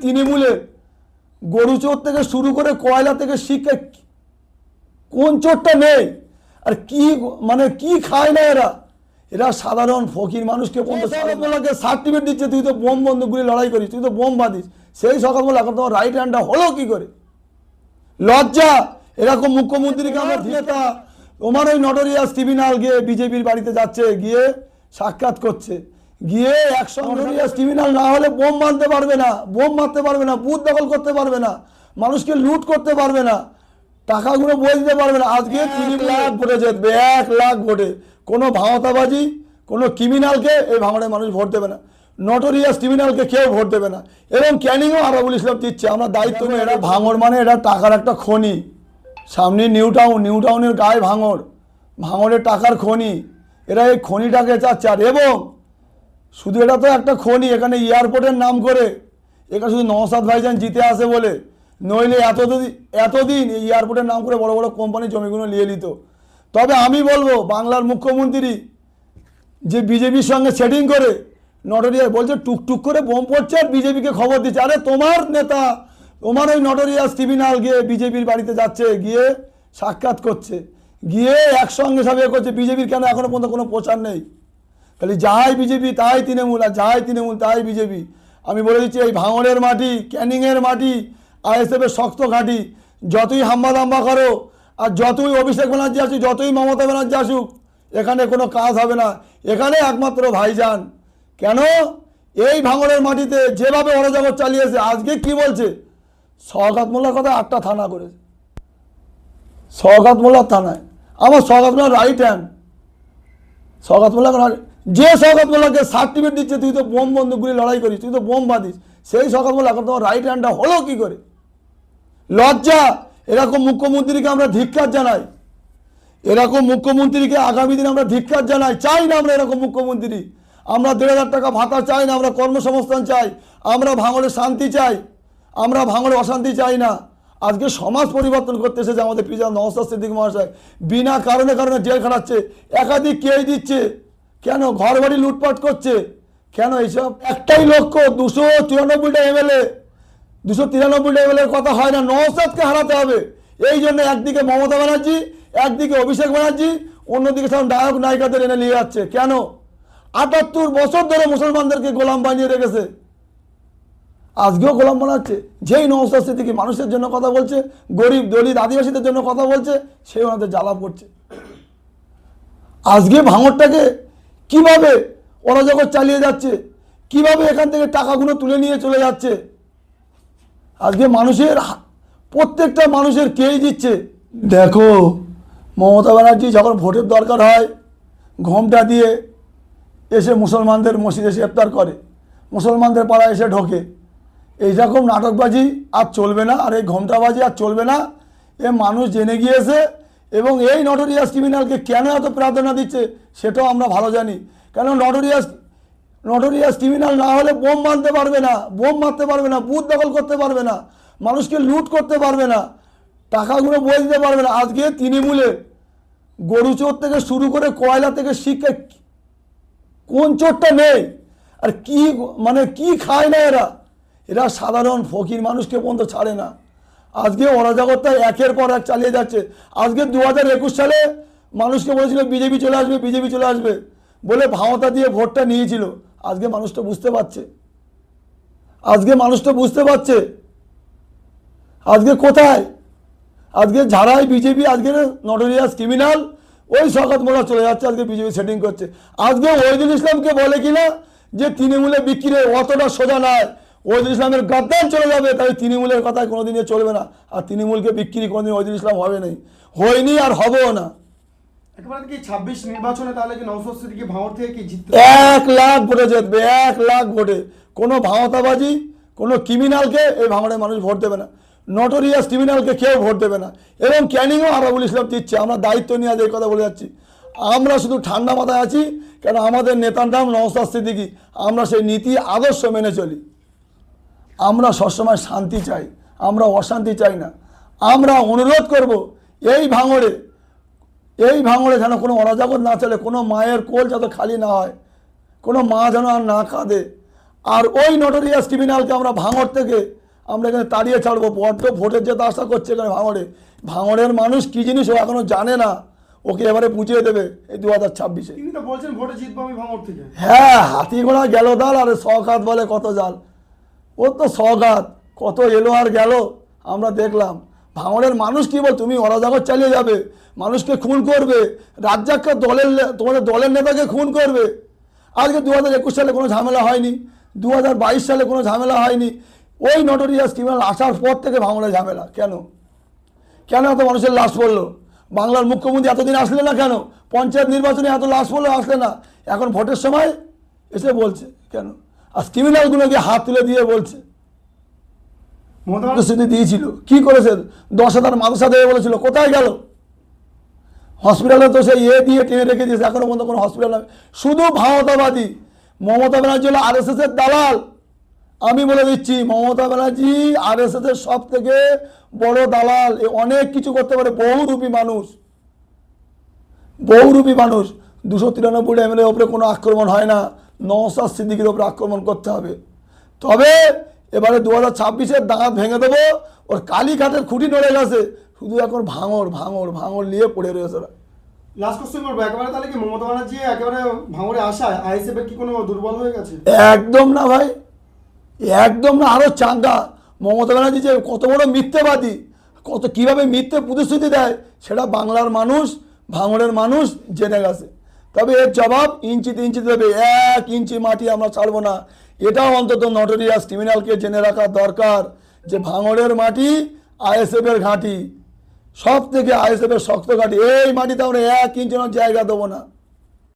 তৃণমূলের গরু চোর থেকে শুরু করে কয়লা থেকে শিক্ষা কোন চোরটা নেই? আর কি মানে কি খায় না এরা? এরা সাধারণ ফকির মানুষকে সকালবেলাকে সার্টিফিকেট দিচ্ছে তুই তো বোম বন্দুকগুলি লড়াই করিস, তুই তো বোম বাঁধিস। সেই সকালবেলা এখন তোমার রাইট হ্যান্ডটা হলো কি করে? লজ্জা! এরকম মুখ্যমন্ত্রীকে আমরা নেতা তোমার ওই নটোরিয়াস ক্রিমিনাল গিয়ে বিজেপির বাড়িতে যাচ্ছে, গিয়ে সাক্ষাৎ করছে, গিয়ে একসঙ্গে নটোরিয়াস ক্রিমিনাল না হলে বোম বাঁধতে পারবে না, বোম মারতে পারবে না, বুথ দখল করতে পারবে না, মানুষকে লুট করতে পারবে না, টাকাগুলো বয়ে দিতে পারবে না। আজকে 3 লাখ ভোটে জিতবে, 1 লাখ ভোটে। কোনো ভাওতাবাজি, কোনো ক্রিমিনালকে এই ভাঙড়ের মানুষ ভোট দেবে না, নটোরিয়াস ক্রিমিনালকে কেউ ভোট দেবে না। এবং ক্যানিংও আরাবুল ইসলাম দিচ্ছে, আমরা দায়িত্ব নিয়ে। এরা ভাঙড় মানে এটা টাকার একটা খনি, সামনে নিউ টাউনের গায়ে ভাঙড়ের টাকার খনি। এরা এই খনিটাকে চাচ্ছে। আর এবং শুধু এটা তো একটা খনি, এখানে এয়ারপোর্টের নাম করে এখানে শুধু নওশাদ ভাইজান জিতে আসে বলে, নইলে এতদিন এই এয়ারপোর্টের নাম করে বড় বড় কোম্পানি জমিগুলো নিয়ে নিত। তবে আমি বলবো, বাংলার মুখ্যমন্ত্রী যে বিজেপির সঙ্গে সেটিং করে নটোরিয়াস বলছে টুকটুক করে বোম পড়ছে আর বিজেপিকে খবর দিচ্ছে। আরে তোমার নেতা, তোমার ওই নটোরিয়াস ক্রিমিনাল গিয়ে বিজেপির বাড়িতে যাচ্ছে, গিয়ে সাক্ষাৎ করছে, গিয়ে একসঙ্গে সব করছে। বিজেপির কেন এখনো পর্যন্ত কোনো প্রচার নেই? খালি যাই বিজেপি তাই তৃণমূল, আর যাই তৃণমূল তাই বিজেপি। আমি বলে দিচ্ছি, এই ভাঙড়ের মাটি, ক্যানিংয়ের মাটি, আইএসএফের শক্ত ঘাঁটি। যতই হাম্বা দাম্বা করো আর যতই অভিষেক ব্যানার্জি আসুক, যতই মমতা ব্যানার্জি আসুক, এখানে কোনো কাজ হবে না। এখানে একমাত্র ভাইজান। কেন? এই ভাঙড়ের মাটিতে যেভাবে অরাজকতা চালিয়েছে, আজকে কি বলছে? শওকত মোল্লার কথা 8টা থানা করেছে, শওকত মোল্লার থানায়। আমার শওকত মোল্লার রাইট হ্যান্ড, শওকত মোল্লা, যে শওকত মোল্লাকে সার্টিফিকেট দিচ্ছে তুই তো বোম বন্দুকগুলি লড়াই করিস, তুই তো বোম বাঁধিস, সেই শওকত মোল্লা এখন তোমার রাইট হ্যান্ডটা হলো কি করে? লজ্জা! এরকম মুখ্যমন্ত্রীকে আমরা ধিক্কার জানাই, এরকম মুখ্যমন্ত্রীকে আগামী দিনে আমরা ধিক্কার জানাই। চাই না আমরা এরকম মুখ্যমন্ত্রী। আমরা 1,500 টাকা ভাতা চাই না, আমরা কর্মসংস্থান চাই, আমরা ভাঙড়ে শান্তি চাই, আমরা ভাঙড়ে অশান্তি চাই না। আজকে সমাজ পরিবর্তন করতে এসেছে আমাদের পিতা নওশাদ সিদ্দিকী মহাশয়। বিনা কারণে জেল খাটাচ্ছে, একাধিক কেই দিচ্ছে। কেন? ঘর বাড়ি লুটপাট করছে। কেন এইসব? একটাই লক্ষ্য, 293টা এমএলএ, 293টা এমএলএর কথা হয় না, নওশাদকে হারাতে হবে। এই জন্য একদিকে মমতা ব্যানার্জি, একদিকে অভিষেক ব্যানার্জি, অন্যদিকে সব নায়ক নায়িকাদের এনে নিয়ে যাচ্ছে। কেন? 78 বছর ধরে মুসলমানদেরকে গোলাম বানিয়ে রেখেছে, আজকেও গোলাম বানাচ্ছে। যেই নওশাদ সিদ্দিকী মানুষের জন্য কথা বলছে, গরিব দলিত আদিবাসীদের জন্য কথা বলছে, সেই ওনাদের জ্বালা পড়ছে। আজকে ভাঙড়টাকে কিভাবে অরাজকতা চালিয়ে যাচ্ছে, কিভাবে এখান থেকে টাকাগুলো তুলে নিয়ে চলে যাচ্ছে। আজকে মানুষের, প্রত্যেকটা মানুষের কেই দিচ্ছে। দেখো, মমতা ব্যানার্জি যখন ভোটের দরকার হয়, ঘোমটা দিয়ে এসে মুসলমানদের মসজিদে এসে ইফতার করে, মুসলমানদের পাড়ায় এসে ঢোকে। এইরকম নাটকবাজি আর চলবে না, আর এই ঘোমটাবাজি আর চলবে না। এ মানুষ জেনে গিয়েছে। এবং এই নটোরিয়াস ক্রিমিনালকে কেন এত প্রাধান্য দিচ্ছে সেটাও আমরা ভালো জানি। কেন? নটোরিয়াস ক্রিমিনাল না হলে বোম বাঁধতে পারবে না, বোম মারতে পারবে না, বুথ দখল করতে পারবে না, মানুষকে লুট করতে পারবে না, টাকাগুলো বয়ে দিতে পারবে না। আজকে তৃণমূলের গরু চোর থেকে শুরু করে কয়লা থেকে শিক্ষা কোন চোরটা নেই? আর কি মানে কি খায় না এরা? এরা সাধারণ ফকির মানুষকে পর্যন্ত ছাড়ে না। আজকে অরাজকতা একের পর এক চালিয়ে যাচ্ছে। আজকে 2021 সালে মানুষকে বলেছিল বিজেপি চলে আসবে, বিজেপি চলে আসবে বলে ভাওতা দিয়ে ভোটটা নিয়েছিল। আজকে মানুষটা বুঝতে পারছে, আজকে মানুষটা বুঝতে পারছে আজকে কোথায়। আজকে যারাই বিজেপি, আজকে নটোরিয়াস ক্রিমিনাল, ওই শওকত মোল্লা চলে যাচ্ছে, আজকে বিজেপি সেটিং করছে। আজকে ওহিদুল ইসলামকে বলে কিনা যে তৃণমূলে বিক্রি, অতটা সোজা নয়। ওহিদুল ইসলামের গদ্দান চলে যাবে, তাই তৃণমূলের কথায় কোনোদিনই চলবে না। আর তৃণমূলকে বিক্রি কোনোদিন ওহিদুল ইসলাম হবে নাই, হয়নি আর হবেও না। একেবারে কি 26 নির্বাচনে তাহলে কি নওশাদ সিদ্দিকী ভাঙড় থেকে কি জিততে 1 লাখ ভোটে জিতবে, 1 লাখ ভোটে। কোনো ভাওতাবাজি, কোনো ক্রিমিনালকে এই ভাঙড়ের মানুষ ভোট দেবে না, নটোরিয়াস ক্রিমিনালকে কেউ ভোট দেবে না। এবং ক্যানিংও আরাবুল ইসলাম দিচ্ছে। আমরা দায়িত্ব নিয়ে আজ এই কথা বলে যাচ্ছি। আমরা শুধু ঠান্ডা মাথায় আছি, কেন আমাদের নেতার নাম নওশাদ সিদ্দিকী। আমরা সেই নীতি আদর্শ মেনে চলি। আমরা সবসময় শান্তি চাই, আমরা অশান্তি চাই না। আমরা অনুরোধ করব এই ভাঙড়ে যেন কোনো অরাজকতা না চলে, কোনো মায়ের কোল যাতে খালি না হয়, কোনো মা যেন আর না কাঁদে। আর ওই নটোরিয়াস ক্রিমিনালকে আমরা ভাঙড় থেকে আমরা এখানে তাড়িয়ে ছাড়বো। বড্ড ভোটের যেতে আশা করছে এখানে ভাঙড়ের মানুষ কি জিনিস ও এখনো জানে না, ওকে এবারে বুঝিয়ে দেবে এই 2026-এ। তিনি তো বলছেন ভোটে জিতবো আমি ভাঙড় থেকে। হ্যাঁ, হাতি ঘোড়া গেল দাল আর শখাত বলে কত জাল, ও তো শখাত কত এলো আর গেল আমরা দেখলাম। ভাঙড়ের মানুষ কি বল, তুমি অরাজকতা চালিয়ে যাবে, মানুষকে খুন করবে, রাজ্জাককে তোমাদের দলের নেতাকে খুন করবে। আজকে 2021 সালে কোনো ঝামেলা হয়নি, 2022 সালে কোনো ঝামেলা হয়নি, ওই নটোরিয়াস ক্রিমিনাল আসার পর থেকে ভাঙড়ে ঝামেলা। কেন কেন এত মানুষের লাশ পড়লো? বাংলার মুখ্যমন্ত্রী এতদিন আসলে না কেন? পঞ্চায়েত নির্বাচনে এত লাশ পড়লো, আসলে না, এখন ভোটের সময় এসে বলছে কেন? আর ক্রিমিনালগুলোকে হাত তুলে দিয়ে বলছে প্রতিশ্রুতি দিয়েছিল, কি করেছে? 10,000 মাদ্রাসা দেবে বলেছিল, কোথায় গেল? হসপিটালে তো সেই দিয়ে টেনে রেখে দিয়েছে, এখনো পর্যন্ত কোনো হসপিটাল নয়। শুধু ভাওতাবাদী। মমতা ব্যানার্জি হলো RSS এর দালাল। আমি বলে দিচ্ছি, মমতা ব্যানার্জি RSS এর সব থেকে বড় দালাল। এ অনেক কিছু করতে পারে, বহুরূপী মানুষ, বহুরূপী মানুষ। 293 MLA ওপরে কোনো আক্রমণ হয় না, নওশাদ সিদ্দিকীর ওপরে আক্রমণ করতে হবে। তবে এবারে 2026-এর দাঁত ভেঙে দেবো। ওর কালীঘাটের খুঁটি নড়ে গেছে, শুধু এখন ভাঙড় নিয়ে পড়ে রয়েছে ওরা। লাস্ট কোশ্চেন করবো, একেবারে তাহলে কি মমতা ব্যানার্জি একেবারে ভাঙড়ে আসায় আইএসএফ এর কি কোনো দুর্বল হয়ে গেছে? একদম না ভাই, একদম না, আরো চাঙ্গা। মমতা ব্যানার্জি যে কত বড় মিথ্যেবাদী, কত কিভাবে মিথ্যে প্রতিশ্রুতি দেয়, সেটা বাংলার মানুষ, ভাঙড়ের মানুষ জেনে গেছে। তবে এর জবাব ইঞ্চিতে ইঞ্চিতে দেবে, 1 ইঞ্চি মাটি আমরা ছাড়বো না। এটাও অন্তত নটোরিয়াস ক্রিমিনালকে জেনে রাখা দরকার যে ভাঙড়ের মাটি ISF এর ঘাঁটি, সব থেকে ISF এর শক্ত ঘাঁটি। এই মাটিতে আমরা 1 ইঞ্চি জায়গা দেবো না।